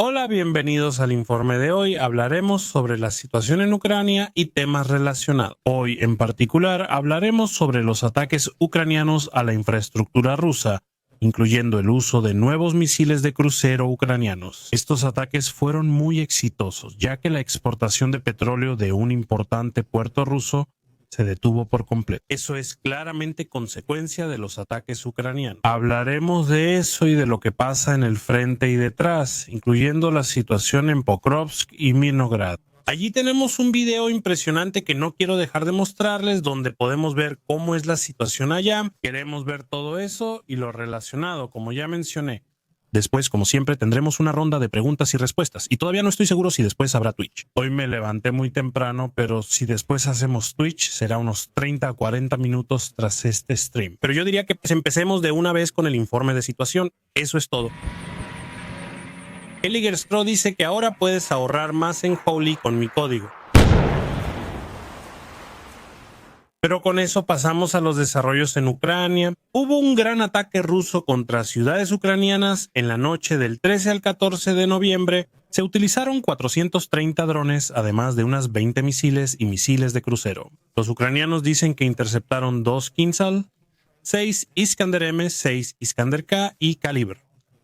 Hola, bienvenidos al informe de hoy. Hablaremos sobre la situación en Ucrania y temas relacionados. Hoy en particular hablaremos sobre los ataques ucranianos a la infraestructura rusa, incluyendo el uso de nuevos misiles de crucero ucranianos. Estos ataques fueron muy exitosos, ya que la exportación de petróleo de un importante puerto ruso se detuvo por completo. Eso es claramente consecuencia de los ataques ucranianos. Hablaremos de eso y de lo que pasa en el frente y detrás, incluyendo la situación en Pokrovsk y Mirnograd. Allí tenemos un video impresionante que no quiero dejar de mostrarles, donde podemos ver cómo es la situación allá. Queremos ver todo eso y lo relacionado, como ya mencioné. Después, como siempre, tendremos una ronda de preguntas y respuestas, y todavía no estoy seguro si después habrá Twitch. Hoy me levanté muy temprano, pero si después hacemos Twitch, será unos 30 a 40 minutos tras este stream. Pero yo diría que empecemos de una vez con el informe de situación. Eso es todo. Eliger Stro dice que ahora puedes ahorrar más en Holy con mi código. Pero con eso pasamos a los desarrollos en Ucrania. Hubo un gran ataque ruso contra ciudades ucranianas en la noche del 13 al 14 de noviembre. Se utilizaron 430 drones, además de unas 20 misiles y misiles de crucero. Los ucranianos dicen que interceptaron 2 Kinzhal, 6 Iskander-M, 6 Iskander-K y Kalibr,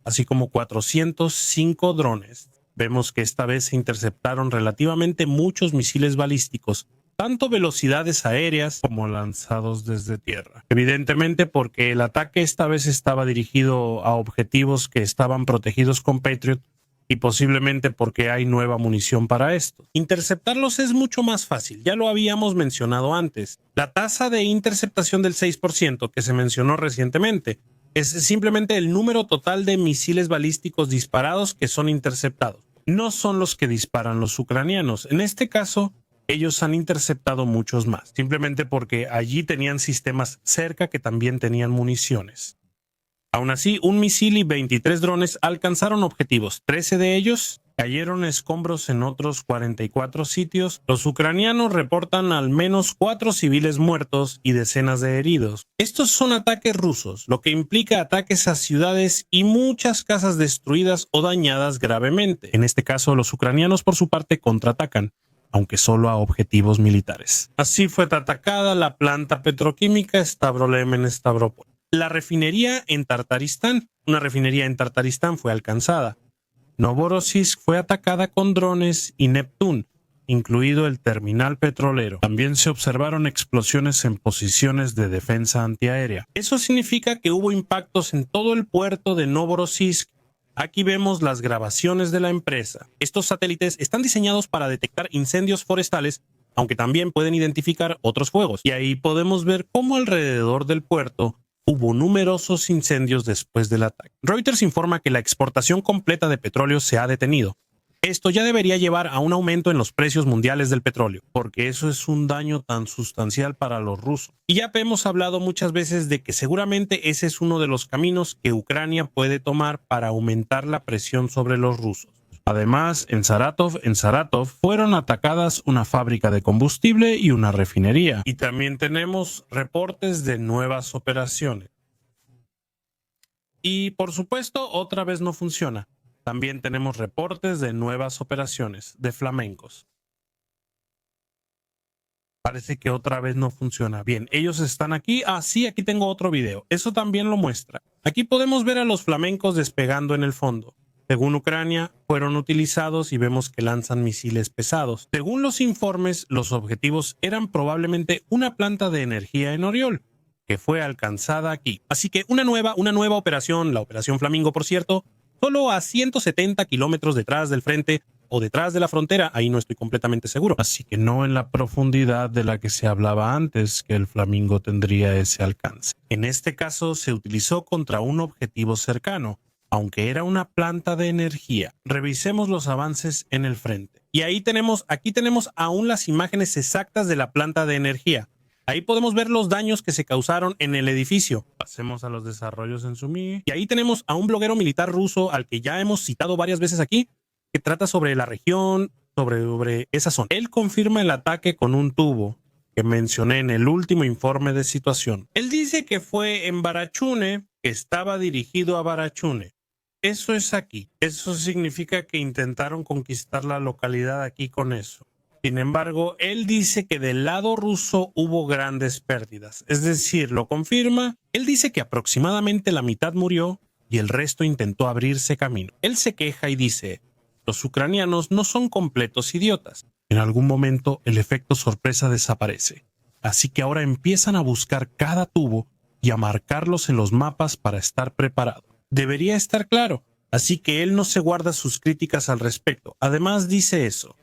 así como 405 drones. Vemos que esta vez se interceptaron relativamente muchos misiles balísticos, tanto velocidades aéreas como lanzados desde tierra. Evidentemente porque el ataque esta vez estaba dirigido a objetivos que estaban protegidos con Patriot, y posiblemente porque hay nueva munición para esto. Interceptarlos es mucho más fácil, ya lo habíamos mencionado antes. La tasa de interceptación del 6% que se mencionó recientemente es simplemente el número total de misiles balísticos disparados que son interceptados. No son los que disparan los ucranianos. En este caso, ellos han interceptado muchos más, simplemente porque allí tenían sistemas cerca que también tenían municiones. Aún así, un misil y 23 drones alcanzaron objetivos. 13 de ellos cayeron escombros en otros 44 sitios. Los ucranianos reportan al menos 4 civiles muertos y decenas de heridos. Estos son ataques rusos, lo que implica ataques a ciudades y muchas casas destruidas o dañadas gravemente. En este caso, los ucranianos por su parte contraatacan, aunque solo a objetivos militares. Así fue atacada la planta petroquímica Stavrolem en Stavropol. La refinería en Tartaristán. Una refinería en Tartaristán fue alcanzada. Novorossiysk fue atacada con drones y Neptune, incluido el terminal petrolero. También se observaron explosiones en posiciones de defensa antiaérea. Eso significa que hubo impactos en todo el puerto de Novorossiysk. Aquí vemos las grabaciones de la empresa. Estos satélites están diseñados para detectar incendios forestales, aunque también pueden identificar otros fuegos. Y ahí podemos ver cómo alrededor del puerto hubo numerosos incendios después del ataque. Reuters informa que la exportación completa de petróleo se ha detenido. Esto ya debería llevar a un aumento en los precios mundiales del petróleo, porque eso es un daño tan sustancial para los rusos. Y ya hemos hablado muchas veces de que seguramente ese es uno de los caminos que Ucrania puede tomar para aumentar la presión sobre los rusos. Además, en Saratov fueron atacadas una fábrica de combustible y una refinería. Y también tenemos reportes de nuevas operaciones. Y por supuesto, otra vez no funciona. También tenemos reportes de nuevas operaciones de flamencos. Parece que otra vez no funciona. Bien, ellos están aquí. Ah, sí, aquí tengo otro video. Eso también lo muestra. Aquí podemos ver a los flamencos despegando en el fondo. Según Ucrania, fueron utilizados y vemos que lanzan misiles pesados. Según los informes, los objetivos eran probablemente una planta de energía en Oriol, que fue alcanzada aquí. Así que una nueva operación, la Operación Flamingo, por cierto, solo a 170 kilómetros detrás del frente o detrás de la frontera, ahí no estoy completamente seguro. Así que no en la profundidad de la que se hablaba antes que el Flamingo tendría ese alcance. En este caso se utilizó contra un objetivo cercano, aunque era una planta de energía. Revisemos los avances en el frente. Y aquí tenemos aún las imágenes exactas de la planta de energía. Ahí podemos ver los daños que se causaron en el edificio. Pasemos a los desarrollos en Sumi. Y ahí tenemos a un bloguero militar ruso al que ya hemos citado varias veces aquí, que trata sobre la región, sobre esa zona. Él confirma el ataque con un tubo que mencioné en el último informe de situación. Él dice que fue en Barachune, que estaba dirigido a Barachune. eso es aquí. Eso significa que intentaron conquistar la localidad aquí con eso. Sin embargo, él dice que del lado ruso hubo grandes pérdidas. Es decir, lo confirma. Él dice que aproximadamente la mitad murió y el resto intentó abrirse camino. Él se queja y dice: los ucranianos no son completos idiotas. En algún momento el efecto sorpresa desaparece. Así que ahora empiezan a buscar cada tubo y a marcarlos en los mapas para estar preparado. Debería estar claro. Así que él no se guarda sus críticas al respecto. Además dice eso.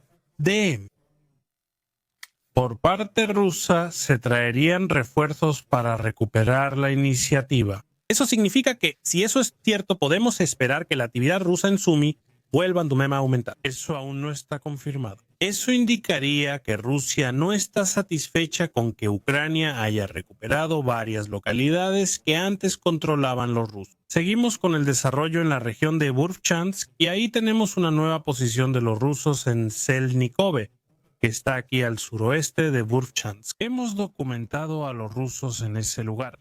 Por parte rusa se traerían refuerzos para recuperar la iniciativa. Eso significa que, si eso es cierto, podemos esperar que la actividad rusa en Sumy vuelva a aumentar. Eso aún no está confirmado. Eso indicaría que Rusia no está satisfecha con que Ucrania haya recuperado varias localidades que antes controlaban los rusos. Seguimos con el desarrollo en la región de Vovchansk y ahí tenemos una nueva posición de los rusos en Selnikove, que está aquí al suroeste de Vovchansk. Hemos documentado a los rusos en ese lugar.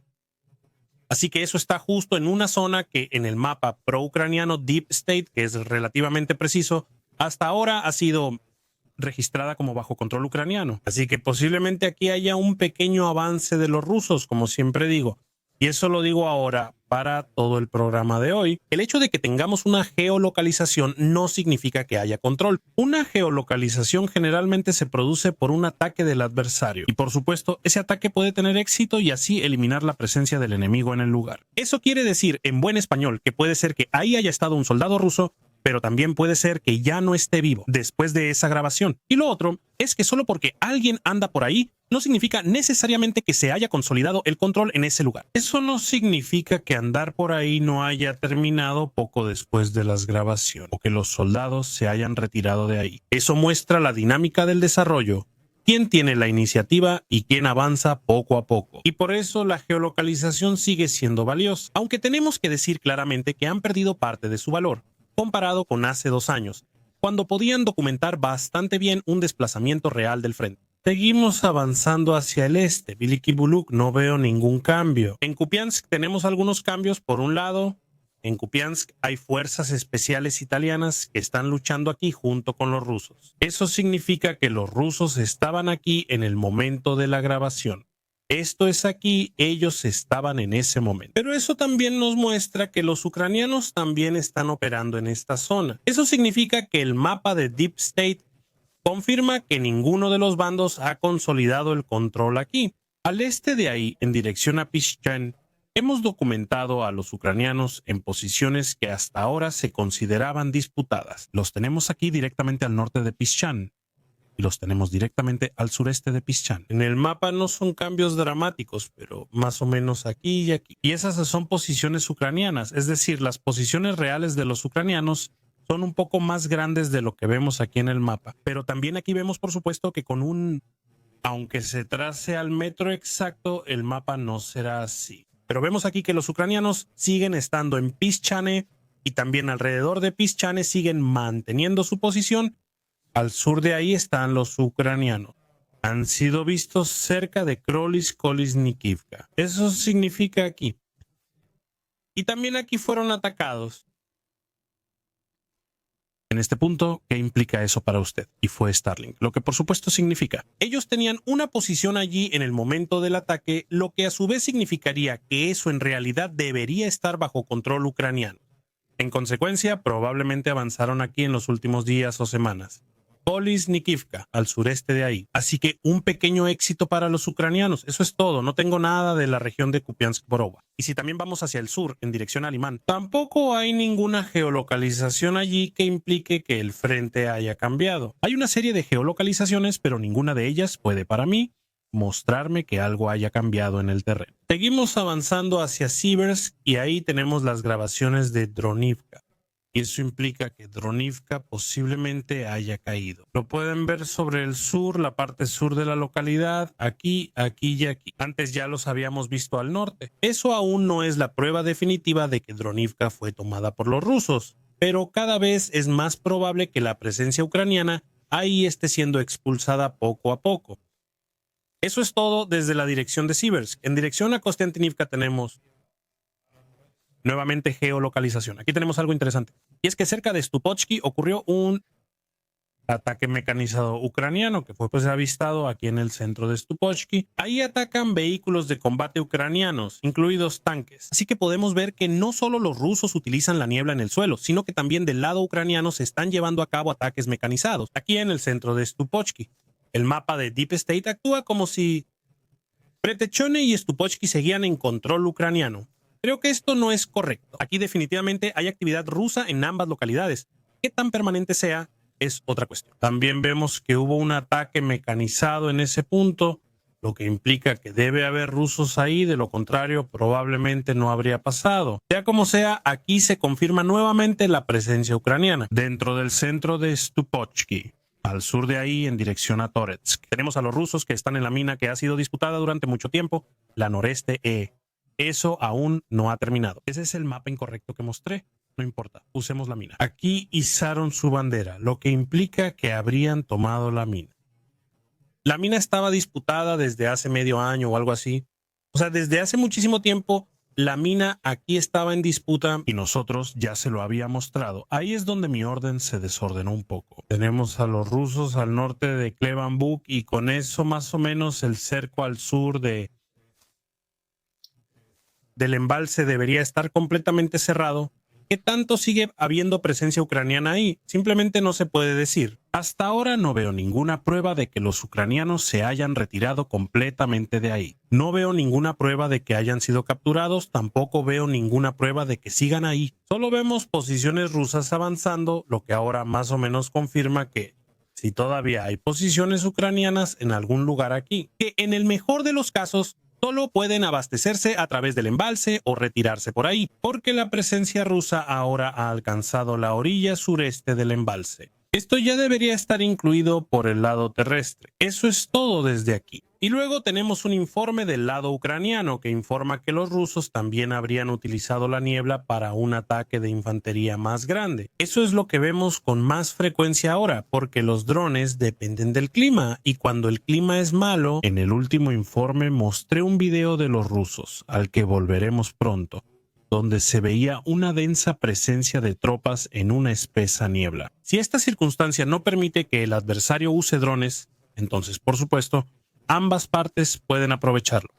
Así que eso está justo en una zona que en el mapa pro-ucraniano Deep State, que es relativamente preciso, hasta ahora ha sido registrada como bajo control ucraniano. Así que posiblemente aquí haya un pequeño avance de los rusos, como siempre digo. Y eso lo digo ahora para todo el programa de hoy. El hecho de que tengamos una geolocalización no significa que haya control. Una geolocalización generalmente se produce por un ataque del adversario. Y por supuesto, ese ataque puede tener éxito y así eliminar la presencia del enemigo en el lugar. Eso quiere decir, en buen español, que puede ser que ahí haya estado un soldado ruso, pero también puede ser que ya no esté vivo después de esa grabación. Y lo otro es que solo porque alguien anda por ahí, no significa necesariamente que se haya consolidado el control en ese lugar. Eso no significa que andar por ahí no haya terminado poco después de las grabaciones, o que los soldados se hayan retirado de ahí. Eso muestra la dinámica del desarrollo, quién tiene la iniciativa y quién avanza poco a poco. Y por eso la geolocalización sigue siendo valiosa, aunque tenemos que decir claramente que han perdido parte de su valor comparado con hace 2 años, cuando podían documentar bastante bien un desplazamiento real del frente. Seguimos avanzando hacia el este. Veliki Buluk, no veo ningún cambio. En Kupiansk tenemos algunos cambios. Por un lado, en Kupiansk hay fuerzas especiales italianas que están luchando aquí junto con los rusos. Eso significa que los rusos estaban aquí en el momento de la grabación. Esto es aquí, ellos estaban en ese momento. Pero eso también nos muestra que los ucranianos también están operando en esta zona. Eso significa que el mapa de Deep State confirma que ninguno de los bandos ha consolidado el control aquí. Al este de ahí, en dirección a Pischan, hemos documentado a los ucranianos en posiciones que hasta ahora se consideraban disputadas. Los tenemos aquí directamente al norte de Pischan. Y los tenemos directamente al sureste de Pischan. En el mapa no son cambios dramáticos, pero más o menos aquí y aquí. Y esas son posiciones ucranianas, es decir, las posiciones reales de los ucranianos son un poco más grandes de lo que vemos aquí en el mapa. Pero también aquí vemos, por supuesto, que aunque se trace al metro exacto, el mapa no será así. Pero vemos aquí que los ucranianos siguen estando en Pischane y también alrededor de Pischane siguen manteniendo su posición. Al sur de ahí están los ucranianos. Han sido vistos cerca de Kolis-Nikivka. Eso significa aquí. Y también aquí fueron atacados. En este punto, ¿qué implica eso para usted? Y fue Starlink. Lo que por supuesto significa, ellos tenían una posición allí en el momento del ataque, lo que a su vez significaría que eso en realidad debería estar bajo control ucraniano. En consecuencia, probablemente avanzaron aquí en los últimos días o semanas. Kolis-Nikivka, al sureste de ahí. Así que un pequeño éxito para los ucranianos. Eso es todo. No tengo nada de la región de Kupiansk-Borova. Y si también vamos hacia el sur, en dirección a Limán, tampoco hay ninguna geolocalización allí que implique que el frente haya cambiado. Hay una serie de geolocalizaciones, pero ninguna de ellas puede, para mí, mostrarme que algo haya cambiado en el terreno. Seguimos avanzando hacia Siversk y ahí tenemos las grabaciones de Dronivka. Y eso implica que Dronivka posiblemente haya caído. Lo pueden ver sobre el sur, la parte sur de la localidad, aquí, aquí y aquí. Antes ya los habíamos visto al norte. Eso aún no es la prueba definitiva de que Dronivka fue tomada por los rusos, pero cada vez es más probable que la presencia ucraniana ahí esté siendo expulsada poco a poco. Eso es todo desde la dirección de Siversk. En dirección a Kostiantynivka tenemos Nuevamente geolocalización. Aquí tenemos algo interesante. Y es que cerca de Stupochki ocurrió un ataque mecanizado ucraniano que fue pues avistado aquí en el centro de Stupochki. Ahí atacan vehículos de combate ucranianos, incluidos tanques. Así que podemos ver que no solo los rusos utilizan la niebla en el suelo, sino que también del lado ucraniano se están llevando a cabo ataques mecanizados, aquí en el centro de Stupochki. El mapa de Deep State actúa como si Pretechone y Stupochki seguían en control ucraniano. Creo que esto no es correcto. Aquí definitivamente hay actividad rusa en ambas localidades. ¿Qué tan permanente sea? Es otra cuestión. También vemos que hubo un ataque mecanizado en ese punto, lo que implica que debe haber rusos ahí, de lo contrario probablemente no habría pasado. Sea como sea, aquí se confirma nuevamente la presencia ucraniana dentro del centro de Stupochki. Al sur de ahí, en dirección a Toretsk. Tenemos a los rusos que están en la mina que ha sido disputada durante mucho tiempo, la Noreste E. Eso aún no ha terminado. Ese es el mapa incorrecto que mostré. No importa, usemos la mina. Aquí izaron su bandera, lo que implica que habrían tomado la mina. La mina estaba disputada desde hace medio año o algo así. O sea, desde hace muchísimo tiempo la mina aquí estaba en disputa y nosotros ya se lo había mostrado. Ahí es donde mi orden se desordenó un poco. Tenemos a los rusos al norte de Klevan Buk y con eso más o menos el cerco al sur del embalse debería estar completamente cerrado. ¿Qué tanto sigue habiendo presencia ucraniana ahí? Simplemente no se puede decir. Hasta ahora no veo ninguna prueba de que los ucranianos se hayan retirado completamente de ahí. No veo ninguna prueba de que hayan sido capturados, tampoco veo ninguna prueba de que sigan ahí. Solo vemos posiciones rusas avanzando, lo que ahora más o menos confirma que si todavía hay posiciones ucranianas en algún lugar aquí, que en el mejor de los casos solo pueden abastecerse a través del embalse o retirarse por ahí, porque la presencia rusa ahora ha alcanzado la orilla sureste del embalse. Esto ya debería estar incluido por el lado terrestre. Eso es todo desde aquí. Y luego tenemos un informe del lado ucraniano que informa que los rusos también habrían utilizado la niebla para un ataque de infantería más grande. Eso es lo que vemos con más frecuencia ahora, porque los drones dependen del clima y cuando el clima es malo, en el último informe mostré un video de los rusos, al que volveremos pronto, donde se veía una densa presencia de tropas en una espesa niebla. Si esta circunstancia no permite que el adversario use drones, entonces, por supuesto, ambas partes pueden aprovecharlo.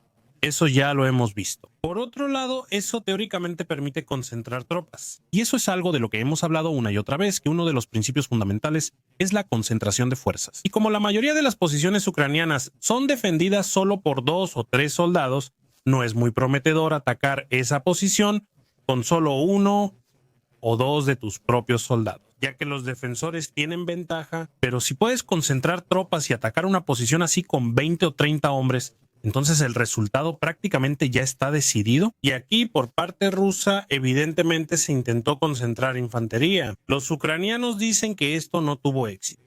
Eso ya lo hemos visto. Por otro lado, eso teóricamente permite concentrar tropas. Y eso es algo de lo que hemos hablado una y otra vez, que uno de los principios fundamentales es la concentración de fuerzas. Y como la mayoría de las posiciones ucranianas son defendidas solo por 2 o 3 soldados, no es muy prometedor atacar esa posición con solo 1 o 2 de tus propios soldados, ya que los defensores tienen ventaja, pero si puedes concentrar tropas y atacar una posición así con 20 o 30 hombres, entonces el resultado prácticamente ya está decidido. Y aquí por parte rusa evidentemente se intentó concentrar infantería. Los ucranianos dicen que esto no tuvo éxito.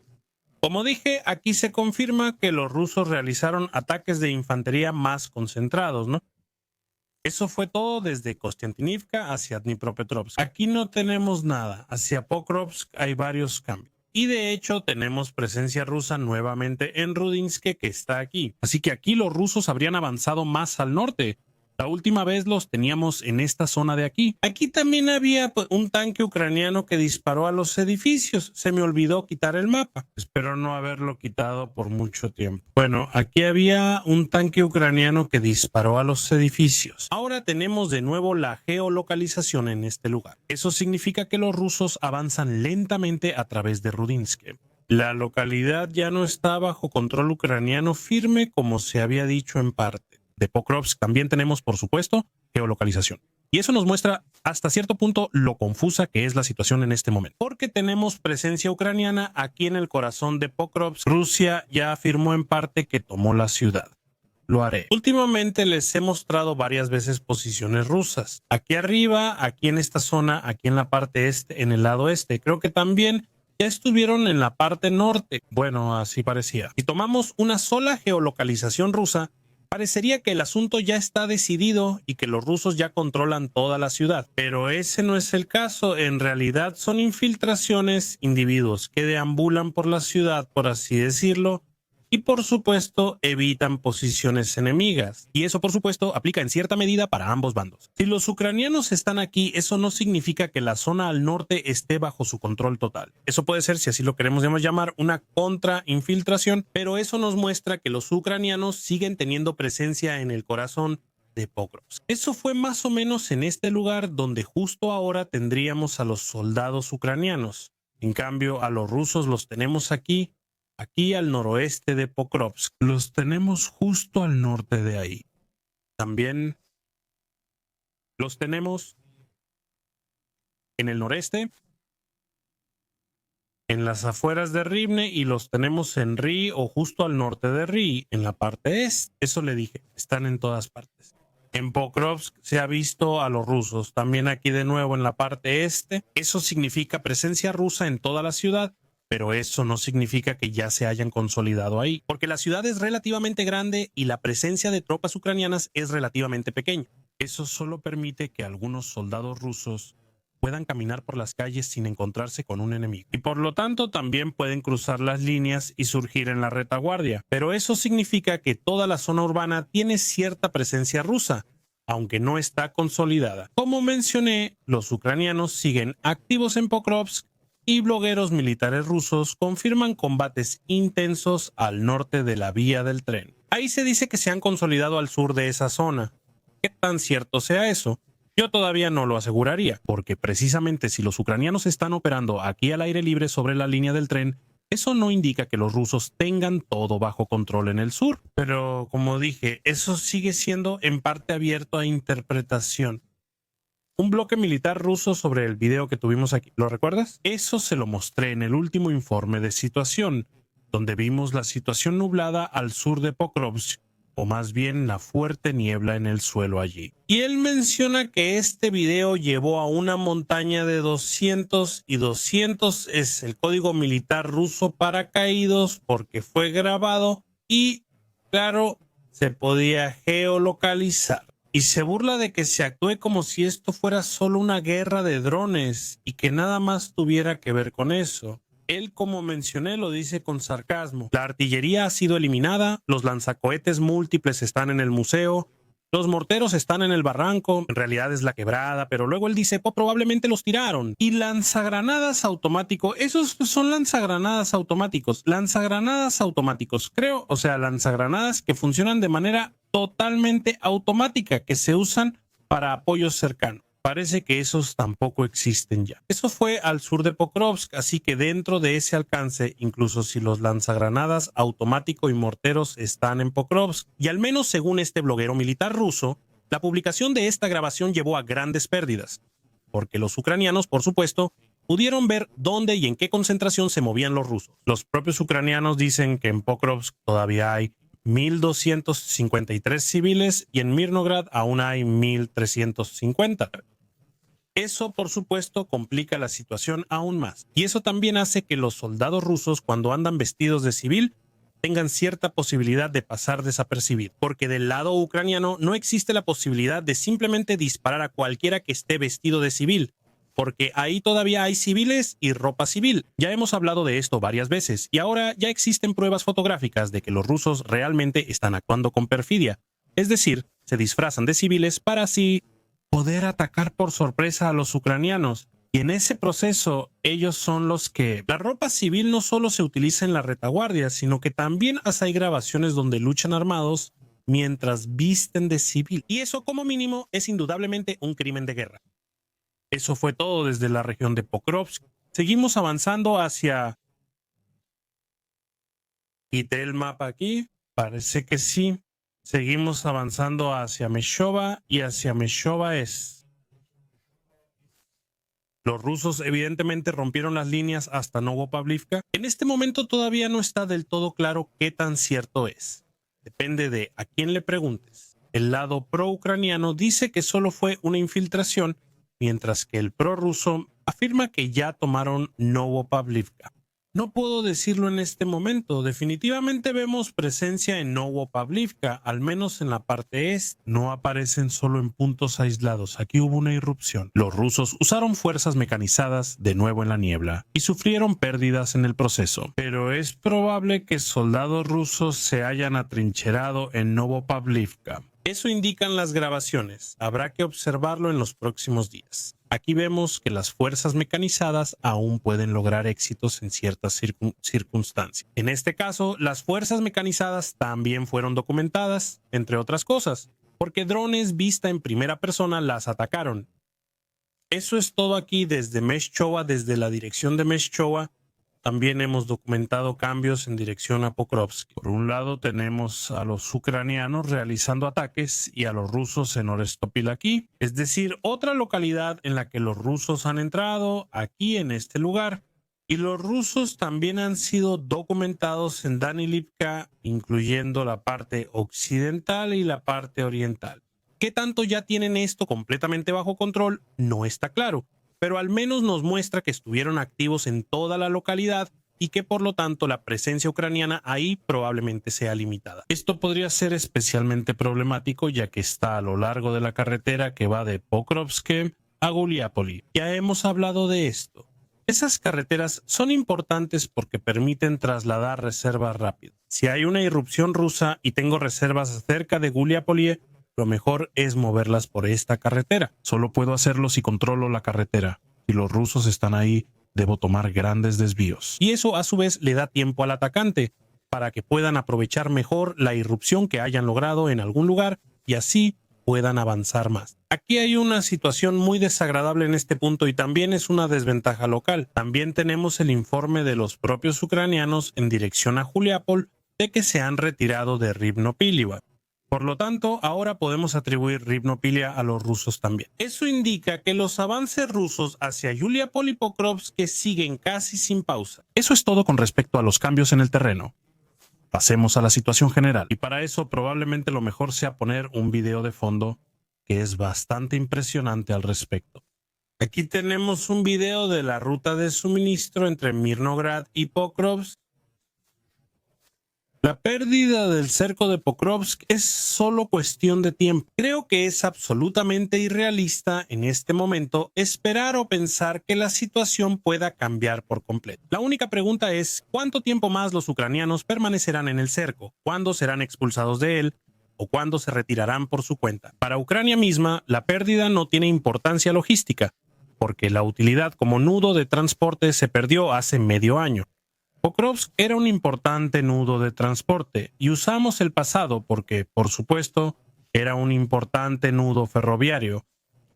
Como dije, aquí se confirma que los rusos realizaron ataques de infantería más concentrados, ¿no? Eso fue todo desde Kostiantynivka hacia Dnipropetrovsk. Aquí no tenemos nada. Hacia Pokrovsk hay varios cambios. Y de hecho tenemos presencia rusa nuevamente en Rudinsk, que está aquí. Así que aquí los rusos habrían avanzado más al norte. La última vez los teníamos en esta zona de aquí. Aquí también había un tanque ucraniano que disparó a los edificios. Se me olvidó quitar el mapa. Espero no haberlo quitado por mucho tiempo. Bueno, aquí había un tanque ucraniano que disparó a los edificios. Ahora tenemos de nuevo la geolocalización en este lugar. Eso significa que los rusos avanzan lentamente a través de Rudinsk. La localidad ya no está bajo control ucraniano firme como se había dicho en parte. De Pokrovsk también tenemos, por supuesto, geolocalización. Y eso nos muestra hasta cierto punto lo confusa que es la situación en este momento. Porque tenemos presencia ucraniana aquí en el corazón de Pokrovsk. Rusia ya afirmó en parte que tomó la ciudad. Lo haré. Últimamente les he mostrado varias veces posiciones rusas. Aquí arriba, aquí en esta zona, aquí en la parte este, en el lado este. Creo que también ya estuvieron en la parte norte. Bueno, así parecía. Si tomamos una sola geolocalización rusa, parecería que el asunto ya está decidido y que los rusos ya controlan toda la ciudad. Pero ese no es el caso. En realidad son infiltraciones, individuos que deambulan por la ciudad, por así decirlo, y por supuesto evitan posiciones enemigas. Y eso por supuesto aplica en cierta medida para ambos bandos. Si los ucranianos están aquí, eso no significa que la zona al norte esté bajo su control total. Eso puede ser, si así lo queremos llamar, una contrainfiltración, pero eso nos muestra que los ucranianos siguen teniendo presencia en el corazón de Pokrovsk. Eso fue más o menos en este lugar donde justo ahora tendríamos a los soldados ucranianos. En cambio, a los rusos los tenemos aquí al noroeste de Pokrovsk. Los tenemos justo al norte de ahí. También los tenemos en el noreste, en las afueras de Rivne, y los tenemos en Ri o justo al norte de Ri, en la parte este. Eso le dije, están en todas partes. En Pokrovsk se ha visto a los rusos, también aquí de nuevo en la parte este. Eso significa presencia rusa en toda la ciudad, pero eso no significa que ya se hayan consolidado ahí, porque la ciudad es relativamente grande y la presencia de tropas ucranianas es relativamente pequeña. Eso solo permite que algunos soldados rusos puedan caminar por las calles sin encontrarse con un enemigo. Y por lo tanto también pueden cruzar las líneas y surgir en la retaguardia. Pero eso significa que toda la zona urbana tiene cierta presencia rusa, aunque no está consolidada. Como mencioné, los ucranianos siguen activos en Pokrovsk y blogueros militares rusos confirman combates intensos al norte de la vía del tren. Ahí se dice que se han consolidado al sur de esa zona. ¿Qué tan cierto sea eso? Yo todavía no lo aseguraría, porque precisamente si los ucranianos están operando aquí al aire libre sobre la línea del tren, eso no indica que los rusos tengan todo bajo control en el sur. Pero, como dije, eso sigue siendo en parte abierto a interpretación. Un bloque militar ruso sobre el video que tuvimos aquí, ¿lo recuerdas? Eso se lo mostré en el último informe de situación, donde vimos la situación nublada al sur de Pokrovsk, o más bien la fuerte niebla en el suelo allí. Y él menciona que este video llevó a una montaña de 200, y 200 es el código militar ruso para caídos, porque fue grabado y, claro, se podía geolocalizar. Y se burla de que se actúe como si esto fuera solo una guerra de drones y que nada más tuviera que ver con eso. Él, como mencioné, lo dice con sarcasmo. La artillería ha sido eliminada, los lanzacohetes múltiples están en el museo, los morteros están en el barranco, en realidad es la quebrada, pero luego él dice, pues probablemente los tiraron. Y lanzagranadas automáticos, esos son lanzagranadas automáticos, creo, o sea, lanzagranadas que funcionan de manera totalmente automática, que se usan para apoyos cercanos. Parece que esos tampoco existen ya. Eso fue al sur de Pokrovsk, así que dentro de ese alcance, incluso si los lanzagranadas automático y morteros están en Pokrovsk, y al menos según este bloguero militar ruso, la publicación de esta grabación llevó a grandes pérdidas, porque los ucranianos, por supuesto, pudieron ver dónde y en qué concentración se movían los rusos. Los propios ucranianos dicen que en Pokrovsk todavía hay 1.253 civiles y en Mirnograd aún hay 1.350. Eso, por supuesto, complica la situación aún más. Y eso también hace que los soldados rusos, cuando andan vestidos de civil, tengan cierta posibilidad de pasar desapercibidos. Porque del lado ucraniano no existe la posibilidad de simplemente disparar a cualquiera que esté vestido de civil, porque ahí todavía hay civiles y ropa civil. Ya hemos hablado de esto varias veces, y ahora ya existen pruebas fotográficas de que los rusos realmente están actuando con perfidia. Es decir, se disfrazan de civiles para así poder atacar por sorpresa a los ucranianos. Y en ese proceso, ellos son los que... La ropa civil no solo se utiliza en la retaguardia, sino que también hay grabaciones donde luchan armados mientras visten de civil. Y eso, como mínimo, es indudablemente un crimen de guerra. Eso fue todo desde la región de Pokrovsk. Seguimos avanzando hacia... Quité el mapa aquí. Parece que sí. Seguimos avanzando hacia Meshova, y hacia Meshova es... Los rusos evidentemente rompieron las líneas hasta Novopavlivka. En este momento todavía no está del todo claro qué tan cierto es. Depende de a quién le preguntes. El lado pro-ucraniano dice que solo fue una infiltración, mientras que el prorruso afirma que ya tomaron Novopavlivka. No puedo decirlo en este momento. Definitivamente vemos presencia en Novopavlivka, al menos en la parte este. No aparecen solo en puntos aislados. Aquí hubo una irrupción. Los rusos usaron fuerzas mecanizadas de nuevo en la niebla y sufrieron pérdidas en el proceso. Pero es probable que soldados rusos se hayan atrincherado en Novopavlivka. Eso indican las grabaciones. Habrá que observarlo en los próximos días. Aquí vemos que las fuerzas mecanizadas aún pueden lograr éxitos en ciertas circunstancias. En este caso, las fuerzas mecanizadas también fueron documentadas, entre otras cosas, porque drones vista en primera persona las atacaron. Eso es todo aquí desde Meshchova, desde la dirección de Meshchova. También hemos documentado cambios en dirección a Pokrovsk. Por un lado tenemos a los ucranianos realizando ataques y a los rusos en Orestopil aquí, es decir, otra localidad en la que los rusos han entrado, aquí en este lugar. Y los rusos también han sido documentados en Danilivka, incluyendo la parte occidental y la parte oriental. ¿Qué tanto ya tienen esto completamente bajo control? No está claro, pero al menos nos muestra que estuvieron activos en toda la localidad y que por lo tanto la presencia ucraniana ahí probablemente sea limitada. Esto podría ser especialmente problemático ya que está a lo largo de la carretera que va de Pokrovsk a Guliápoli. Ya hemos hablado de esto. Esas carreteras son importantes porque permiten trasladar reservas rápido. Si hay una irrupción rusa y tengo reservas cerca de Guliápoli, lo mejor es moverlas por esta carretera. Solo puedo hacerlo si controlo la carretera. Si los rusos están ahí, debo tomar grandes desvíos. Y eso a su vez le da tiempo al atacante para que puedan aprovechar mejor la irrupción que hayan logrado en algún lugar y así puedan avanzar más. Aquí hay una situación muy desagradable en este punto y también es una desventaja local. También tenemos el informe de los propios ucranianos en dirección a Juliápol de que se han retirado de Rivnopiliva. Por lo tanto, ahora podemos atribuir Rivnopilia a los rusos también. Eso indica que los avances rusos hacia Yuliapol y Pokrovsk siguen casi sin pausa. Eso es todo con respecto a los cambios en el terreno. Pasemos a la situación general. Y para eso probablemente lo mejor sea poner un video de fondo que es bastante impresionante al respecto. Aquí tenemos un video de la ruta de suministro entre Mirnograd y Pokrovsk. La pérdida del cerco de Pokrovsk es solo cuestión de tiempo. Creo que es absolutamente irrealista en este momento esperar o pensar que la situación pueda cambiar por completo. La única pregunta es ¿cuánto tiempo más los ucranianos permanecerán en el cerco? ¿Cuándo serán expulsados de él? ¿O cuándo se retirarán por su cuenta? Para Ucrania misma, la pérdida no tiene importancia logística, porque la utilidad como nudo de transporte se perdió hace medio año. Pokrovsk era un importante nudo de transporte y usamos el pasado porque, por supuesto, era un importante nudo ferroviario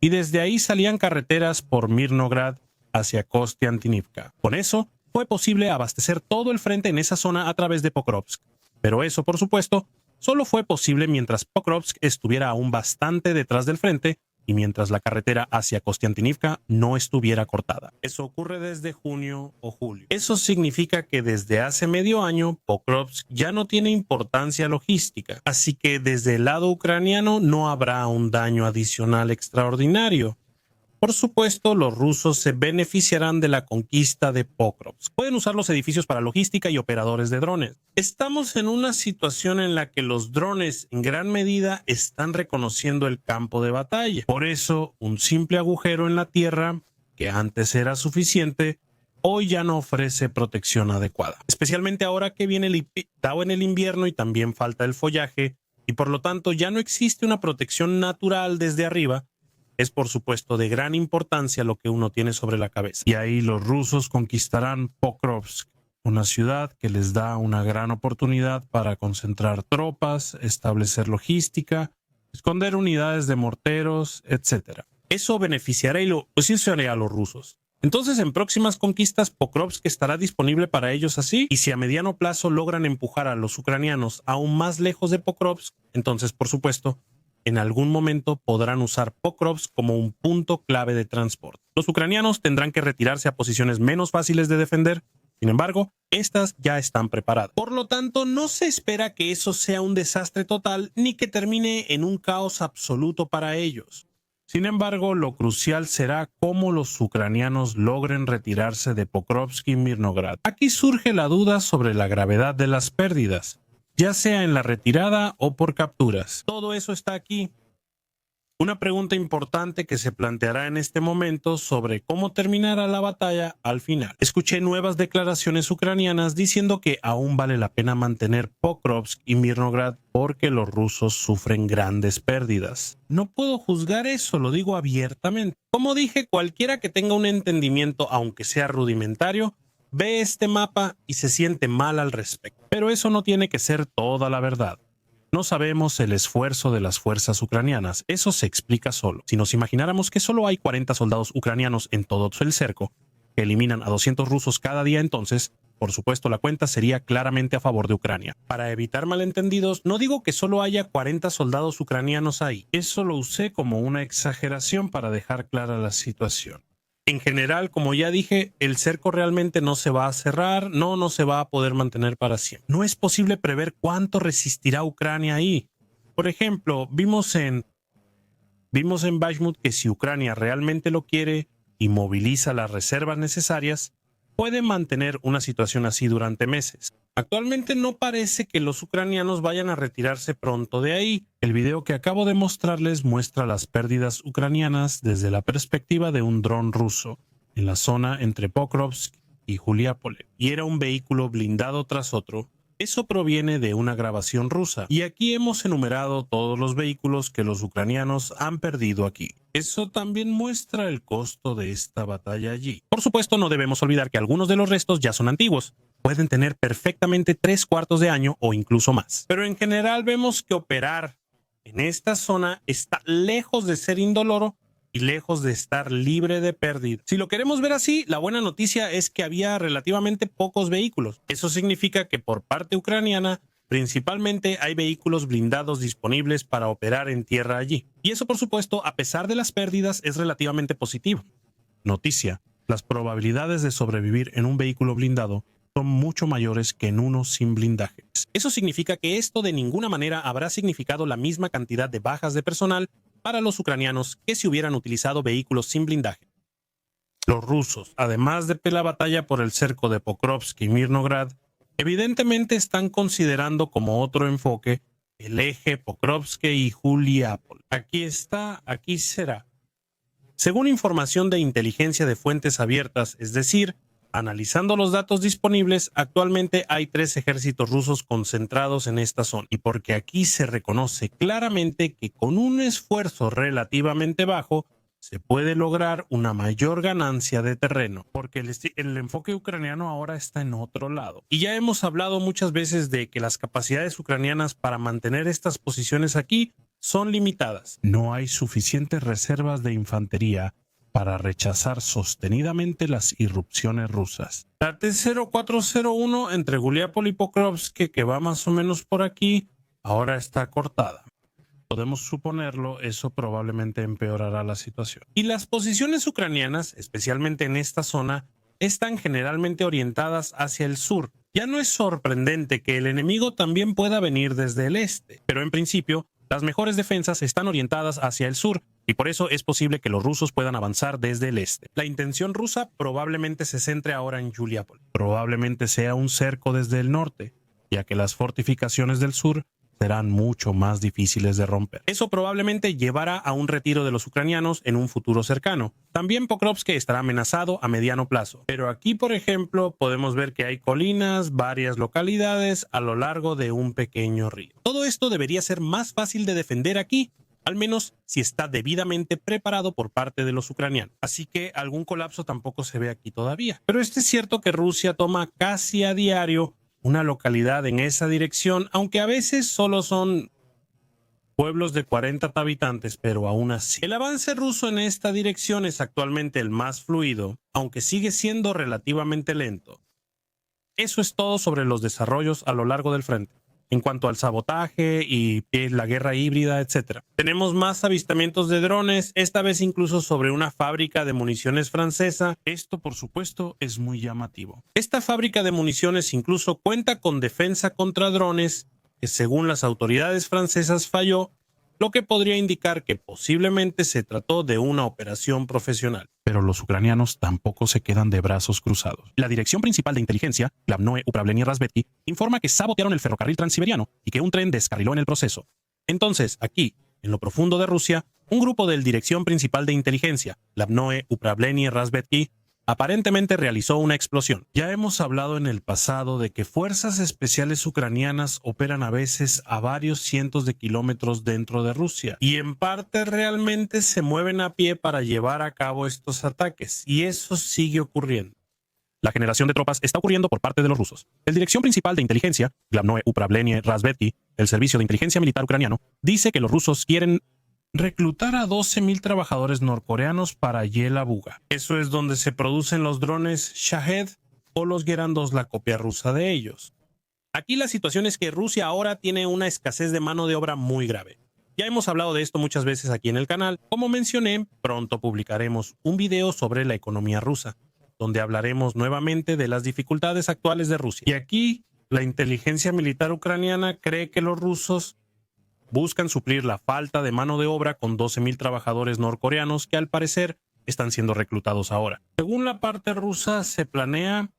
y desde ahí salían carreteras por Mirnograd hacia Kostiantynivka. Con eso, fue posible abastecer todo el frente en esa zona a través de Pokrovsk. Pero eso, por supuesto, solo fue posible mientras Pokrovsk estuviera aún bastante detrás del frente y mientras la carretera hacia Kostiantynivka no estuviera cortada. Eso ocurre desde junio o julio. Eso significa que desde hace medio año Pokrovsk ya no tiene importancia logística, así que desde el lado ucraniano no habrá un daño adicional extraordinario. Por supuesto, los rusos se beneficiarán de la conquista de Pokrovsk. Pueden usar los edificios para logística y operadores de drones. Estamos en una situación en la que los drones en gran medida están reconociendo el campo de batalla. Por eso, un simple agujero en la tierra, que antes era suficiente, hoy ya no ofrece protección adecuada. Especialmente ahora que viene el invierno y también falta el follaje, y por lo tanto ya no existe una protección natural desde arriba. Es por supuesto de gran importancia lo que uno tiene sobre la cabeza. Y ahí los rusos conquistarán Pokrovsk, una ciudad que les da una gran oportunidad para concentrar tropas, establecer logística, esconder unidades de morteros, etc. Eso beneficiará y lo posicionará a los rusos. Entonces, en próximas conquistas, Pokrovsk estará disponible para ellos así, y si a mediano plazo logran empujar a los ucranianos aún más lejos de Pokrovsk, entonces, por supuesto, en algún momento podrán usar Pokrovsk como un punto clave de transporte. Los ucranianos tendrán que retirarse a posiciones menos fáciles de defender, sin embargo, estas ya están preparadas. Por lo tanto, no se espera que eso sea un desastre total ni que termine en un caos absoluto para ellos. Sin embargo, lo crucial será cómo los ucranianos logren retirarse de Pokrovsk y Mirnograd. Aquí surge la duda sobre la gravedad de las pérdidas, ya sea en la retirada o por capturas. Todo eso está aquí. Una pregunta importante que se planteará en este momento sobre cómo terminará la batalla al final. Escuché nuevas declaraciones ucranianas diciendo que aún vale la pena mantener Pokrovsk y Mirnograd porque los rusos sufren grandes pérdidas. No puedo juzgar eso, lo digo abiertamente. Como dije, cualquiera que tenga un entendimiento, aunque sea rudimentario, ve este mapa y se siente mal al respecto. Pero eso no tiene que ser toda la verdad. No sabemos el esfuerzo de las fuerzas ucranianas, eso se explica solo. Si nos imagináramos que solo hay 40 soldados ucranianos en todo el cerco, que eliminan a 200 rusos cada día, entonces, por supuesto, la cuenta sería claramente a favor de Ucrania. Para evitar malentendidos, no digo que solo haya 40 soldados ucranianos ahí. Eso lo usé como una exageración para dejar clara la situación. En general, como ya dije, el cerco realmente no se va a cerrar, no se va a poder mantener para siempre. No es posible prever cuánto resistirá Ucrania ahí. Por ejemplo, vimos en Bakhmut que si Ucrania realmente lo quiere y moviliza las reservas necesarias, puede mantener una situación así durante meses. Actualmente no parece que los ucranianos vayan a retirarse pronto de ahí. El video que acabo de mostrarles muestra las pérdidas ucranianas desde la perspectiva de un dron ruso en la zona entre Pokrovsk y Juliápole, y era un vehículo blindado tras otro. Eso proviene de una grabación rusa, y aquí hemos enumerado todos los vehículos que los ucranianos han perdido aquí. Eso también muestra el costo de esta batalla allí. Por supuesto, no debemos olvidar que algunos de los restos ya son antiguos. Pueden tener perfectamente 3/4 de año o incluso más. Pero en general vemos que operar en esta zona está lejos de ser indoloro y lejos de estar libre de pérdida. Si lo queremos ver así, la buena noticia es que había relativamente pocos vehículos. Eso significa que por parte ucraniana, principalmente hay vehículos blindados disponibles para operar en tierra allí. Y eso, por supuesto, a pesar de las pérdidas, es relativamente positivo. Noticia: las probabilidades de sobrevivir en un vehículo blindado son mucho mayores que en uno sin blindaje. Eso significa que esto de ninguna manera habrá significado la misma cantidad de bajas de personal para los ucranianos que si hubieran utilizado vehículos sin blindaje. Los rusos, además de la batalla por el cerco de Pokrovsk y Mirnograd, evidentemente están considerando como otro enfoque el eje Pokrovsk y Juliápol. Aquí está, aquí será. Según información de inteligencia de fuentes abiertas, es decir, analizando los datos disponibles, actualmente hay 3 ejércitos rusos concentrados en esta zona, y porque aquí se reconoce claramente que con un esfuerzo relativamente bajo se puede lograr una mayor ganancia de terreno, porque el enfoque ucraniano ahora está en otro lado. Y ya hemos hablado muchas veces de que las capacidades ucranianas para mantener estas posiciones aquí son limitadas. No hay suficientes reservas de infantería para rechazar sostenidamente las irrupciones rusas. La T-0401 entre Juliápol y Pokrovsk, que va más o menos por aquí, ahora está cortada. Podemos suponerlo, eso probablemente empeorará la situación. Y las posiciones ucranianas, especialmente en esta zona, están generalmente orientadas hacia el sur. Ya no es sorprendente que el enemigo también pueda venir desde el este, pero en principio, las mejores defensas están orientadas hacia el sur, y por eso es posible que los rusos puedan avanzar desde el este. La intención rusa probablemente se centre ahora en Juliápol. Probablemente sea un cerco desde el norte, ya que las fortificaciones del sur serán mucho más difíciles de romper. Eso probablemente llevará a un retiro de los ucranianos en un futuro cercano. También Pokrovsk estará amenazado a mediano plazo. Pero aquí, por ejemplo, podemos ver que hay colinas, varias localidades a lo largo de un pequeño río. Todo esto debería ser más fácil de defender aquí, al menos si está debidamente preparado por parte de los ucranianos. Así que algún colapso tampoco se ve aquí todavía. Pero es cierto que Rusia toma casi a diario una localidad en esa dirección, aunque a veces solo son pueblos de 40 habitantes, pero aún así. El avance ruso en esta dirección es actualmente el más fluido, aunque sigue siendo relativamente lento. Eso es todo sobre los desarrollos a lo largo del frente. En cuanto al sabotaje y la guerra híbrida, etc. Tenemos más avistamientos de drones, esta vez incluso sobre una fábrica de municiones francesa. Esto, por supuesto, es muy llamativo. Esta fábrica de municiones incluso cuenta con defensa contra drones, que según las autoridades francesas falló, lo que podría indicar que posiblemente se trató de una operación profesional. Pero los ucranianos tampoco se quedan de brazos cruzados. La Dirección Principal de Inteligencia, Glavnoe Upravlenie Razvedki, informa que sabotearon el ferrocarril transiberiano y que un tren descarriló en el proceso. Entonces, aquí, en lo profundo de Rusia, un grupo del Dirección Principal de Inteligencia, Glavnoe Upravlenie Razvedki, aparentemente realizó una explosión. Ya hemos hablado en el pasado de que fuerzas especiales ucranianas operan a veces a varios cientos de kilómetros dentro de Rusia y en parte realmente se mueven a pie para llevar a cabo estos ataques, y eso sigue ocurriendo. La generación de tropas está ocurriendo por parte de los rusos. El Dirección Principal de Inteligencia, Glavnoe Upravlenie Razvedki, el Servicio de Inteligencia Militar Ucraniano, dice que los rusos quieren reclutar a 12,000 trabajadores norcoreanos para Yelabuga. Eso es donde se producen los drones Shahed o los Geran 2, la copia rusa de ellos. Aquí la situación es que Rusia ahora tiene una escasez de mano de obra muy grave. Ya hemos hablado de esto muchas veces aquí en el canal. Como mencioné, pronto publicaremos un video sobre la economía rusa, donde hablaremos nuevamente de las dificultades actuales de Rusia. Y aquí, la inteligencia militar ucraniana cree que los rusos buscan suplir la falta de mano de obra con 12,000 trabajadores norcoreanos que al parecer están siendo reclutados ahora. Según la parte rusa, se planea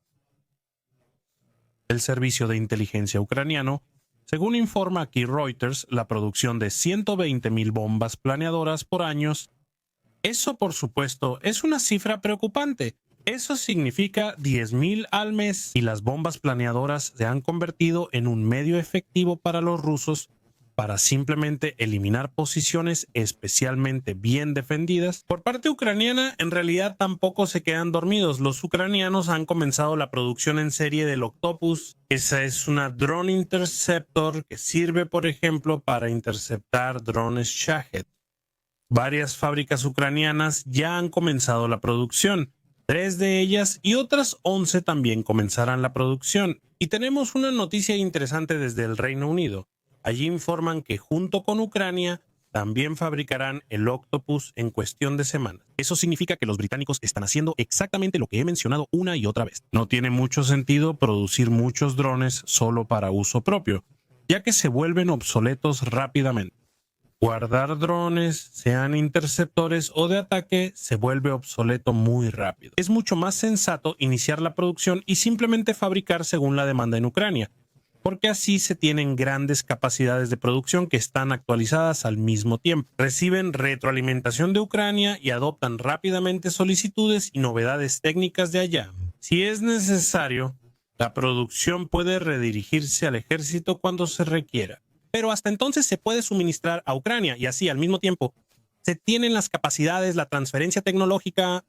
el servicio de inteligencia ucraniano. Según informa aquí Reuters, la producción de 120,000 bombas planeadoras por año. Eso, por supuesto, es una cifra preocupante. Eso significa 10,000 al mes, y las bombas planeadoras se han convertido en un medio efectivo para los rusos para simplemente eliminar posiciones especialmente bien defendidas. Por parte ucraniana, en realidad tampoco se quedan dormidos. Los ucranianos han comenzado la producción en serie del Octopus. Esa es una drone interceptor que sirve, por ejemplo, para interceptar drones Shahed. Varias fábricas ucranianas ya han comenzado la producción. 3 de ellas y otras 11 también comenzarán la producción. Y tenemos una noticia interesante desde el Reino Unido. Allí informan que junto con Ucrania también fabricarán el Octopus en cuestión de semanas. Eso significa que los británicos están haciendo exactamente lo que he mencionado una y otra vez. No tiene mucho sentido producir muchos drones solo para uso propio, ya que se vuelven obsoletos rápidamente. Guardar drones, sean interceptores o de ataque, se vuelve obsoleto muy rápido. Es mucho más sensato iniciar la producción y simplemente fabricar según la demanda en Ucrania, porque así se tienen grandes capacidades de producción que están actualizadas al mismo tiempo. Reciben retroalimentación de Ucrania y adoptan rápidamente solicitudes y novedades técnicas de allá. Si es necesario, la producción puede redirigirse al ejército cuando se requiera. Pero hasta entonces se puede suministrar a Ucrania y así al mismo tiempo se tienen las capacidades, la transferencia tecnológica,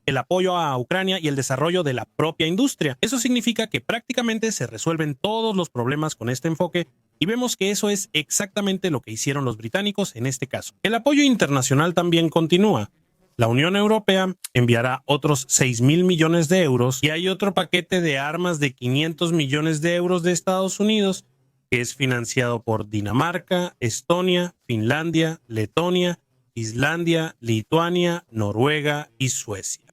el apoyo a Ucrania y el desarrollo de la propia industria. Eso significa que prácticamente se resuelven todos los problemas con este enfoque y vemos que eso es exactamente lo que hicieron los británicos en este caso. El apoyo internacional también continúa. La Unión Europea enviará otros 6,000 millones de euros y hay otro paquete de armas de 500 millones de euros de Estados Unidos que es financiado por Dinamarca, Estonia, Finlandia, Letonia, Islandia, Lituania, Noruega y Suecia.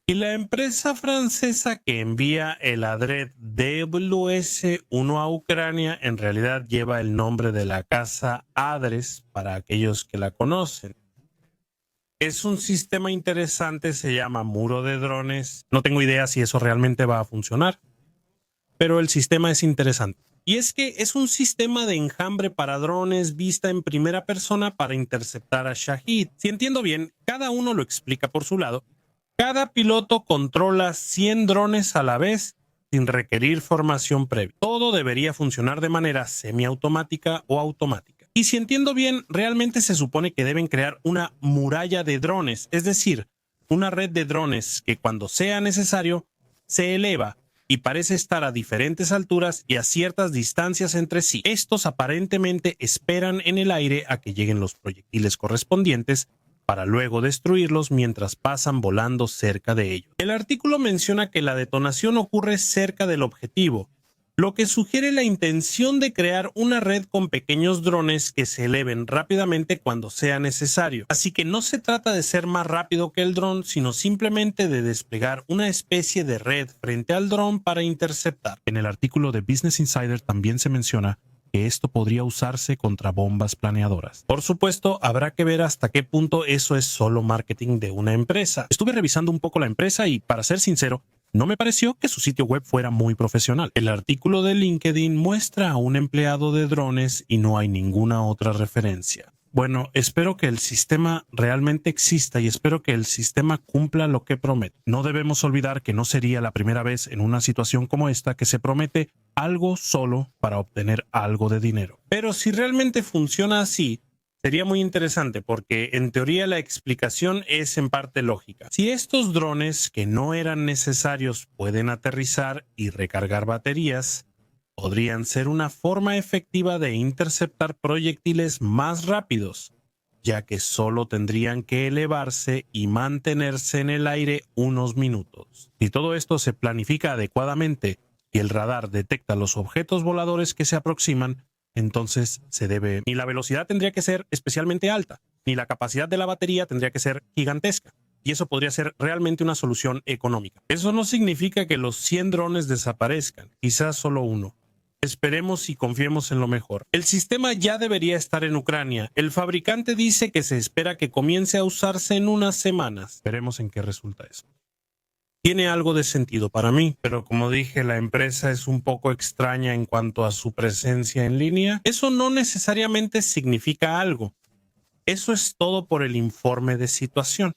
Y la empresa francesa que envía el Adred WS-1 a Ucrania en realidad lleva el nombre de la casa Adres para aquellos que la conocen. Es un sistema interesante, se llama muro de drones. No tengo idea si eso realmente va a funcionar, pero el sistema es interesante. Y es que es un sistema de enjambre para drones vista en primera persona para interceptar a Shahed. Si entiendo bien, cada uno lo explica por su lado. Cada piloto controla 100 drones a la vez sin requerir formación previa. Todo debería funcionar de manera semiautomática o automática. Y si entiendo bien, realmente se supone que deben crear una muralla de drones, es decir, una red de drones que cuando sea necesario se eleva y parece estar a diferentes alturas y a ciertas distancias entre sí. Estos aparentemente esperan en el aire a que lleguen los proyectiles correspondientes para luego destruirlos mientras pasan volando cerca de ellos. El artículo menciona que la detonación ocurre cerca del objetivo, lo que sugiere la intención de crear una red con pequeños drones que se eleven rápidamente cuando sea necesario. Así que no se trata de ser más rápido que el dron, sino simplemente de desplegar una especie de red frente al dron para interceptar. En el artículo de Business Insider también se menciona que esto podría usarse contra bombas planeadoras. Por supuesto, habrá que ver hasta qué punto eso es solo marketing de una empresa. Estuve revisando un poco la empresa y, para ser sincero, no me pareció que su sitio web fuera muy profesional. El artículo de LinkedIn muestra a un empleado de drones y no hay ninguna otra referencia. Bueno, espero que el sistema realmente exista y espero que el sistema cumpla lo que promete. No debemos olvidar que no sería la primera vez en una situación como esta que se promete algo solo para obtener algo de dinero. Pero si realmente funciona así, sería muy interesante porque en teoría la explicación es en parte lógica. Si estos drones que no eran necesarios pueden aterrizar y recargar baterías, podrían ser una forma efectiva de interceptar proyectiles más rápidos, ya que solo tendrían que elevarse y mantenerse en el aire unos minutos. Si todo esto se planifica adecuadamente y el radar detecta los objetos voladores que se aproximan, entonces ni la velocidad tendría que ser especialmente alta, ni la capacidad de la batería tendría que ser gigantesca. Y eso podría ser realmente una solución económica. Eso no significa que los 100 drones desaparezcan, quizás solo uno. Esperemos y confiemos en lo mejor. El sistema ya debería estar en Ucrania. El fabricante dice que se espera que comience a usarse en unas semanas. Veremos en qué resulta eso. Tiene algo de sentido para mí, pero como dije, la empresa es un poco extraña en cuanto a su presencia en línea. Eso no necesariamente significa algo. Eso es todo por el informe de situación.